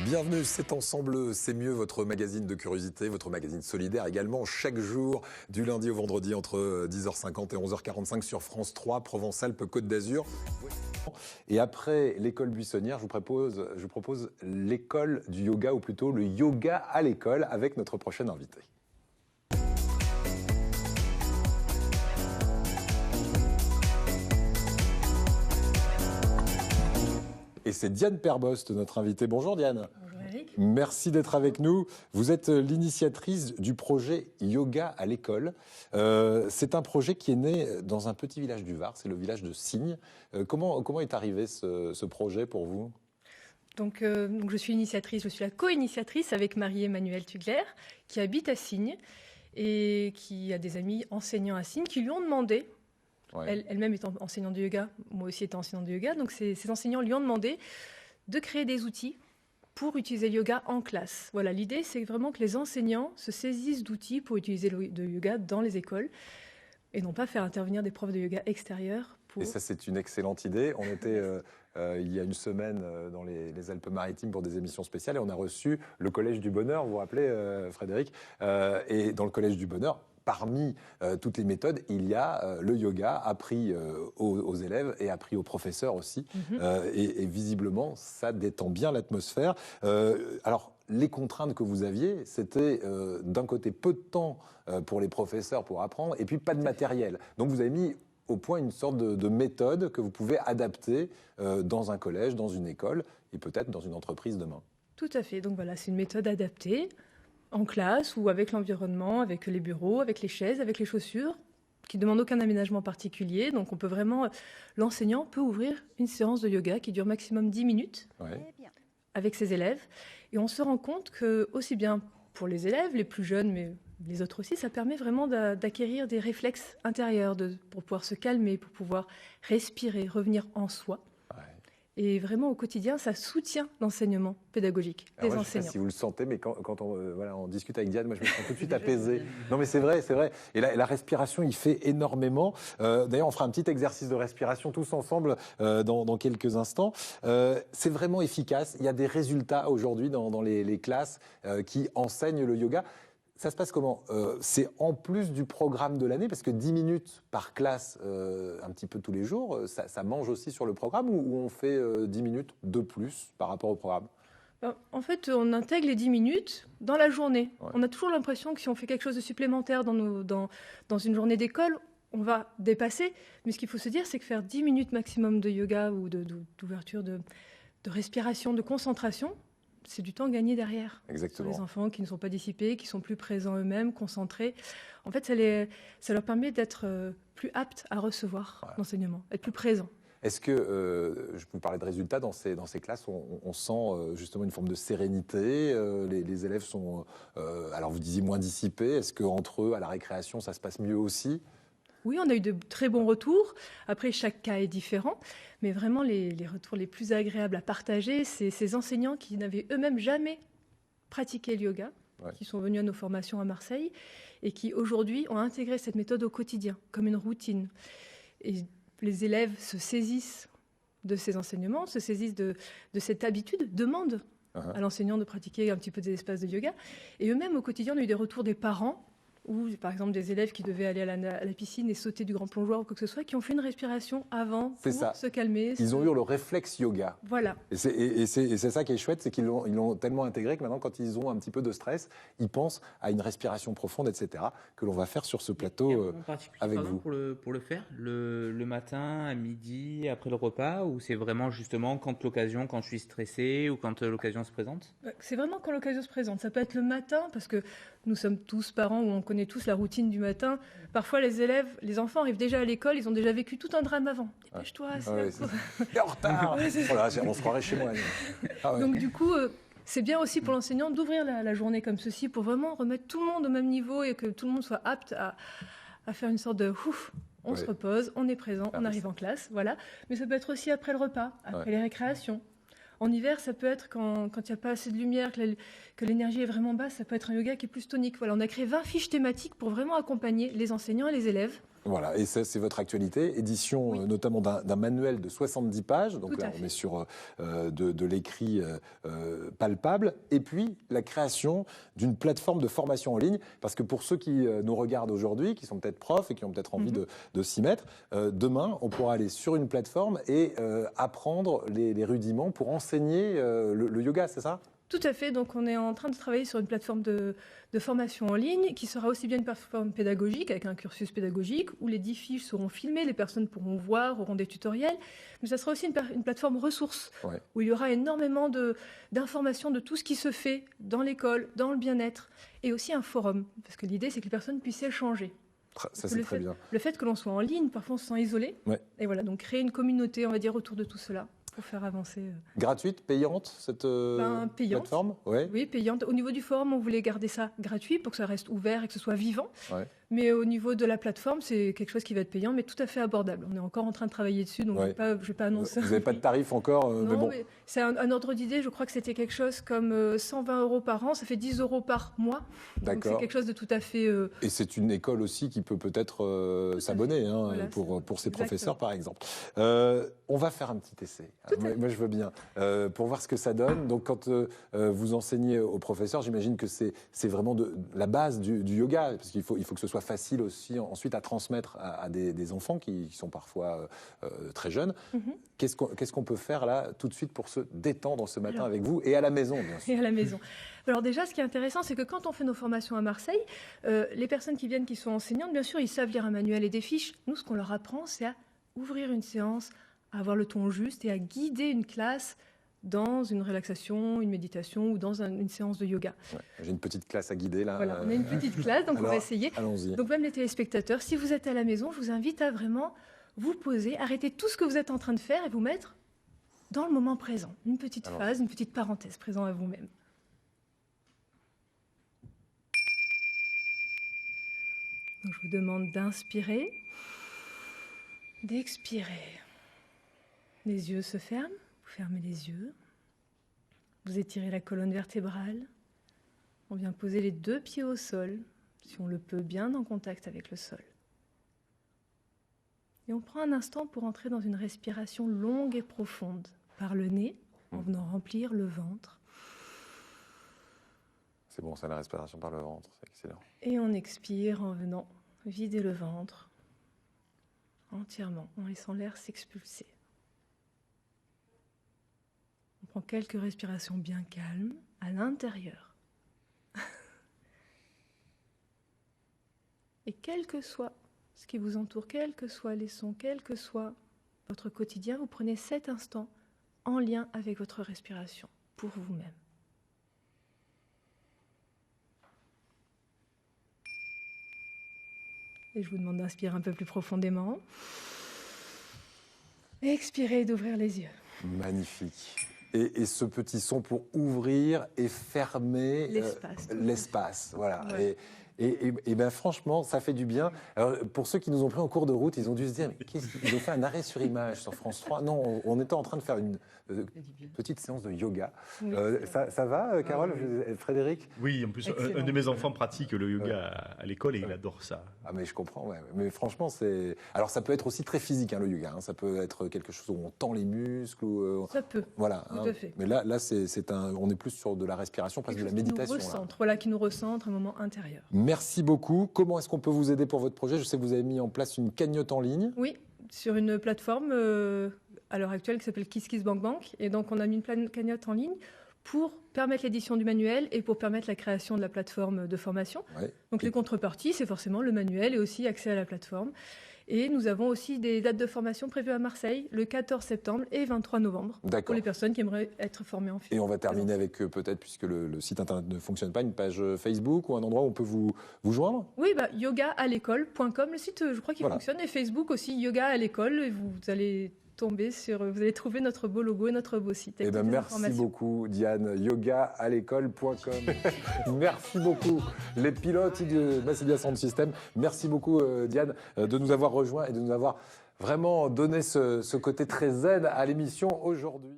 Bienvenue, c'est Ensemble, c'est mieux, votre magazine de curiosité, votre magazine solidaire également, chaque jour, du lundi au vendredi, entre 10h50 et 11h45 sur France 3, Provence-Alpes-Côte d'Azur. Et après l'école buissonnière, je vous propose l'école du yoga, ou plutôt le yoga à l'école, avec notre prochaine invitée. Et c'est Diane Perbost, notre invitée. Bonjour Diane. Bonjour Eric. Merci d'être avec nous. Vous êtes l'initiatrice du projet Yoga à l'école. C'est un projet qui est né dans un petit village du Var, c'est le village de Signes. Comment est arrivé ce projet pour vous ? Donc je suis initiatrice, je suis la co-initiatrice avec Marie-Emmanuelle Tugler, qui habite à Signes et qui a des amis enseignants à Signes qui lui ont demandé. Ouais. Elle-même étant enseignante de yoga, moi aussi étant enseignante de yoga, donc ces enseignants lui ont demandé de créer des outils pour utiliser le yoga en classe. Voilà, l'idée c'est vraiment que les enseignants se saisissent d'outils pour utiliser le yoga dans les écoles et non pas faire intervenir des profs de yoga extérieurs. Et ça c'est une excellente idée. On était il y a une semaine dans les Alpes-Maritimes pour des émissions spéciales et on a reçu le Collège du Bonheur, vous vous rappelez Frédéric, et dans le Collège du Bonheur, parmi toutes les méthodes, il y a le yoga appris aux élèves et appris aux professeurs aussi. Et visiblement, ça détend bien l'atmosphère. Alors, les contraintes que vous aviez, c'était d'un côté peu de temps pour les professeurs pour apprendre et puis pas de matériel. Donc, vous avez mis au point une sorte de méthode que vous pouvez adapter dans un collège, dans une école et peut-être dans une entreprise demain. Tout à fait. Donc voilà, c'est une méthode adaptée en classe ou avec l'environnement, avec les bureaux, avec les chaises, avec les chaussures, qui ne demandent aucun aménagement particulier. Donc on peut vraiment, l'enseignant peut ouvrir une séance de yoga qui dure maximum 10 minutes avec ses élèves. Et on se rend compte que, aussi bien pour les élèves, les plus jeunes, mais les autres aussi, ça permet vraiment d'acquérir des réflexes intérieurs pour pouvoir se calmer, pour pouvoir respirer, revenir en soi. Et vraiment, au quotidien, ça soutient l'enseignement pédagogique des enseignants. Je ne sais pas si vous le sentez, mais quand on discute avec Diane, moi, je me sens tout de suite apaisé. Non, mais c'est vrai, c'est vrai. Et la respiration, il fait énormément. D'ailleurs, on fera un petit exercice de respiration tous ensemble dans quelques instants. C'est vraiment efficace. Il y a des résultats aujourd'hui dans les classes qui enseignent le yoga. Ça se passe comment ? C'est en plus du programme de l'année, parce que 10 minutes par classe, un petit peu tous les jours, ça mange aussi sur le programme, ou on fait 10 minutes de plus par rapport au programme ? En fait, on intègre les 10 minutes dans la journée. Ouais. On a toujours l'impression que si on fait quelque chose de supplémentaire dans une journée d'école, on va dépasser. Mais ce qu'il faut se dire, c'est que faire 10 minutes maximum de yoga ou d'ouverture, de respiration, de concentration, c'est du temps gagné derrière. Exactement. Sur les enfants qui ne sont pas dissipés, qui sont plus présents eux-mêmes, concentrés. En fait, ça leur permet d'être plus aptes à recevoir l'enseignement, être plus présents. Est-ce que, je vous parlais de résultats, dans ces classes, on sent justement une forme de sérénité, les élèves sont, alors vous disiez moins dissipés, est-ce qu'entre eux, à la récréation, ça se passe mieux aussi ? Oui, on a eu de très bons retours. Après, chaque cas est différent. Mais vraiment, les retours les plus agréables à partager, c'est ces enseignants qui n'avaient eux-mêmes jamais pratiqué le yoga, qui sont venus à nos formations à Marseille et qui, aujourd'hui, ont intégré cette méthode au quotidien, comme une routine. Et les élèves se saisissent de ces enseignements, se saisissent de cette habitude, demandent à l'enseignant de pratiquer un petit peu des espaces de yoga. Et eux-mêmes, au quotidien, on a eu des retours des parents, ou par exemple des élèves qui devaient aller à la piscine et sauter du grand plongeoir ou quoi que ce soit, qui ont fait une respiration avant pour se calmer. Ils ont eu le réflexe yoga. Voilà. Et c'est ça qui est chouette, c'est qu'ils l'ont tellement intégré que maintenant, quand ils ont un petit peu de stress, ils pensent à une respiration profonde, etc., que l'on va faire sur ce plateau avec vous. Pour le faire, le matin, à midi, après le repas, ou c'est vraiment justement quand je suis stressé ou quand l'occasion se présente ? C'est vraiment quand l'occasion se présente. Ça peut être le matin, parce que nous sommes tous parents où on connaît tous la routine du matin. Parfois, les enfants arrivent déjà à l'école, ils ont déjà vécu tout un drame avant. Dépêche-toi, t'es en retard. Voilà, on se croirait chez moi. Donc du coup, c'est bien aussi pour l'enseignant d'ouvrir la journée comme ceci pour vraiment remettre tout le monde au même niveau et que tout le monde soit apte à faire une sorte de ouf. On se repose, on est présent, on arrive en classe, voilà. Mais ça peut être aussi après le repas, après les récréations. En hiver, ça peut être quand il n'y a pas assez de lumière, que l'énergie est vraiment basse, ça peut être un yoga qui est plus tonique. Voilà, on a créé 20 fiches thématiques pour vraiment accompagner les enseignants et les élèves Voilà, et ça, c'est votre actualité, édition notamment d'un manuel de 70 pages, donc là on est sur de l'écrit palpable, et puis la création d'une plateforme de formation en ligne, parce que pour ceux qui nous regardent aujourd'hui, qui sont peut-être profs et qui ont peut-être envie de s'y mettre, demain on pourra aller sur une plateforme et apprendre les rudiments pour enseigner le yoga, c'est ça ? Tout à fait. Donc, on est en train de travailler sur une plateforme de formation en ligne qui sera aussi bien une plateforme pédagogique avec un cursus pédagogique où les 10 fiches seront filmées, les personnes pourront voir, auront des tutoriels. Mais ça sera aussi une plateforme ressources où il y aura énormément d'informations de tout ce qui se fait dans l'école, dans le bien-être et aussi un forum. Parce que l'idée, c'est que les personnes puissent échanger. Ça, c'est très bien. Le fait que l'on soit en ligne, parfois on se sent isolé. Et voilà, donc créer une communauté, on va dire, autour de tout cela. Pour faire avancer. Gratuite, payante, cette plateforme ? Oui, payante. Au niveau du forum, on voulait garder ça gratuit pour que ça reste ouvert et que ce soit vivant. Mais au niveau de la plateforme, c'est quelque chose qui va être payant, mais tout à fait abordable. On est encore en train de travailler dessus, donc je ne vais pas annoncer. Vous n'avez pas de tarif encore Non, mais bon. C'est un ordre d'idée. Je crois que c'était quelque chose comme 120 € par an. Ça fait 10 € par mois. Donc c'est quelque chose de tout à fait... Et c'est une école aussi qui peut peut-être s'abonner pour ses professeurs, par exemple. On va faire un petit essai. Moi, je veux bien. Pour voir ce que ça donne. Donc, quand vous enseignez aux professeurs, j'imagine que c'est vraiment la base du yoga, parce qu'il faut que ce soit facile aussi ensuite à transmettre à des enfants qui sont parfois très jeunes. Qu'est-ce qu'on peut faire là tout de suite pour se détendre ce matin avec vous et à la maison, bien sûr. Et à la maison. Alors déjà, ce qui est intéressant, c'est que quand on fait nos formations à Marseille, les personnes qui viennent, qui sont enseignantes, bien sûr, ils savent lire un manuel et des fiches. Nous, ce qu'on leur apprend, c'est à ouvrir une séance, à avoir le ton juste et à guider une classe dans une relaxation, une méditation ou dans une séance de yoga. J'ai une petite classe à guider là. Voilà, on a une petite classe, donc on va essayer. Allons-y. Donc même les téléspectateurs, si vous êtes à la maison, je vous invite à vraiment vous poser, arrêter tout ce que vous êtes en train de faire et vous mettre dans le moment présent. Une petite phase, une petite parenthèse présent à vous-même. Donc je vous demande d'inspirer, d'expirer. Les yeux se ferment, vous fermez les yeux. Vous étirez la colonne vertébrale. On vient poser les 2 pieds au sol, si on le peut, bien en contact avec le sol. Et on prend un instant pour entrer dans une respiration longue et profonde, par le nez, en venant remplir le ventre. C'est bon, ça, la respiration par le ventre, c'est excellent. Et on expire en venant vider le ventre entièrement, en laissant l'air s'expulser. On prend quelques respirations bien calmes à l'intérieur. Et quel que soit ce qui vous entoure, quels que soient les sons, quel que soit votre quotidien, vous prenez cet instant en lien avec votre respiration, pour vous-même. Et je vous demande d'inspirer un peu plus profondément. Et expirer et d'ouvrir les yeux. Magnifique. Et ce petit son pour ouvrir et fermer l'espace. Voilà. Ouais. Et ben franchement, ça fait du bien. Alors, pour ceux qui nous ont pris en cours de route, ils ont dû se dire, mais ils ont fait un arrêt sur image sur France 3. Non, on était en train de faire une petite séance de yoga. Oui, ça va, Carole, Frédéric? Oui, en plus, un de mes enfants pratique le yoga à l'école et il adore ça. Ah, mais je comprends, ouais. Mais franchement, c'est... Alors, ça peut être aussi très physique, hein, le yoga. Hein. Ça peut être quelque chose où on tend les muscles. Ça peut, voilà, tout à fait. Mais là on est plus sur de la respiration, presque de la méditation. Qui nous recentre, un moment intérieur. Merci beaucoup. Comment est-ce qu'on peut vous aider pour votre projet? Je sais que vous avez mis en place une cagnotte en ligne. Oui, sur une plateforme à l'heure actuelle qui s'appelle KissKissBankBank. Et donc, on a mis une cagnotte en ligne pour permettre l'édition du manuel et pour permettre la création de la plateforme de formation. Ouais. Donc, les contreparties, c'est forcément le manuel et aussi accès à la plateforme. Et nous avons aussi des dates de formation prévues à Marseille, le 14 septembre et 23 novembre, pour les personnes qui aimeraient être formées en philo. Et on va terminer avec, peut-être, puisque le site internet ne fonctionne pas, une page Facebook ou un endroit où on peut vous joindre? Oui, yoga-à-l'école.com, le site, je crois qu'il fonctionne, et Facebook aussi, yoga à l'école, et vous allez vous allez trouver notre beau logo et notre beau site. Eh ben, merci beaucoup, Diane. yoga-à-l'école.com. Merci beaucoup, les pilotes de Massilia Sound System. Merci beaucoup, Diane, de nous avoir rejoints et de nous avoir vraiment donné ce côté très zen à l'émission aujourd'hui.